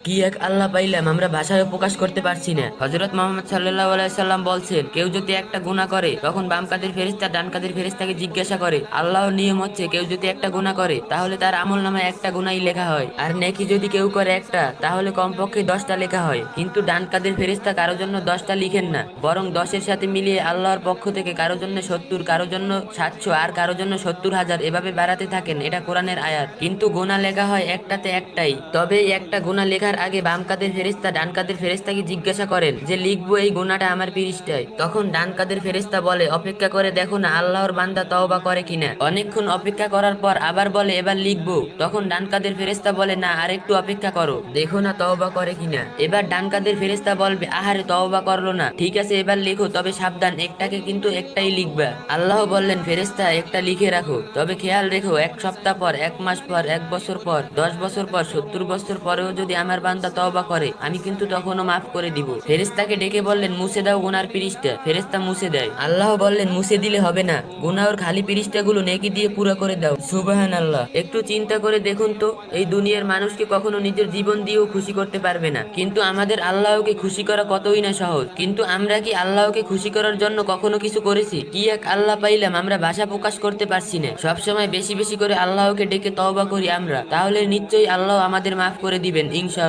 কি এক আল্লাহ পাইলাম, আমরা ভাষায় প্রকাশ করতে পারছি না। হযরত মুহাম্মদ সাল্লাল্লাহু আলাইহি সাল্লাম বলছেন, কেউ যদি একটা গুনাহ করে তখন বাম কাদের ফেরেশতা ডান কাদের ফেরেশতাকে জিজ্ঞাসা করে। আল্লাহর নিয়ম হচ্ছে কেউ যদি একটা গুনাহ করে তাহলে তার আমলনামায় একটা গুনাহই লেখা হয়, আর নেকি যদি কেউ করে একটা তাহলে কমপক্ষে 10টা লেখা হয়। কিন্তু ডান কাদের ফেরেশতা কারোর জন্য 10টা লিখেন না, বরং 10-এর সাথে মিলিয়ে আল্লাহর পক্ষ থেকে কারোর জন্য 70, কারোর জন্য 700, আর কারোর জন্য 70,000 এভাবে বাড়াতে থাকেন। এটা কোরআনের আয়াত। কিন্তু গুনাহ লেখা হয় একটাতে একটাই। তবে এই একটা গুনাহ লেখার আগে বাম কাদের ফেরেশতা ডান কাদের ফেরেশতাকে জিজ্ঞাসা করেন যে লিখবো এই গুনাহটা আমার পৃষ্ঠায়। তখন ডান কাদের ফেরেশতা বলে, অপেক্ষা করে দেখো না আল্লাহর বান্দা তওবা করে কিনা। অনেকক্ষণ অপেক্ষা করার পর আবার বলে এবার লিখবো। তখন ডান কাদের ফেরেশতা বলে, না আরেকটু অপেক্ষা করো, দেখো না তওবা করে কিনা। এবার ডান কাদের ফেরেশতা বলবে, আহারে তওবা করলো না, ঠিক আছে এবার লিখো, তবে সাবধান একটাকে কিন্তু একটাই লিখবা। আল্লাহ বললেন, ফেরেশতা একটা লিখে রাখো, তবে খেয়াল রেখো 1 সপ্তাহ পর, 1 মাস পর, 1 বছর পর, 10 বছর পর, 70 বছর পরেও যদি আমার বান্দা তওবা করে আমি কিন্তু তখনও মাফ করে দিব। ফেরেশতাকে ডেকে বললেন, মুছে দাও গুনার পৃষ্ঠা। ফেরেশতা মুছে দেয়। আল্লাহ বললেন, মুছে দিলে হবে না, গুনাহর খালি পৃষ্ঠাগুলো নেকি দিয়ে পুরো করে দাও। সুবহানাল্লাহ। একটু চিন্তা করে দেখুন তো, এই দুনিয়ার মানুষকে কখনো নিজের জীবন দিয়েও খুশি করতে পারবে না, কিন্তু আমাদের আল্লাহকে খুশি করা কতই না সহজ। কিন্তু আমরা কি আল্লাহকে খুশি করার জন্য কখনো কিছু করেছি? কি এক আল্লাহ পাইলাম, আমরা ভাষা প্রকাশ করতে পারছি না। সবসময় বেশি বেশি করে আল্লাহকে ডেকে তওবা করি আমরা, তাহলে নিশ্চয়ই আল্লাহ আমাদের মাফ করে দিবেন ইনশাআল্লাহ।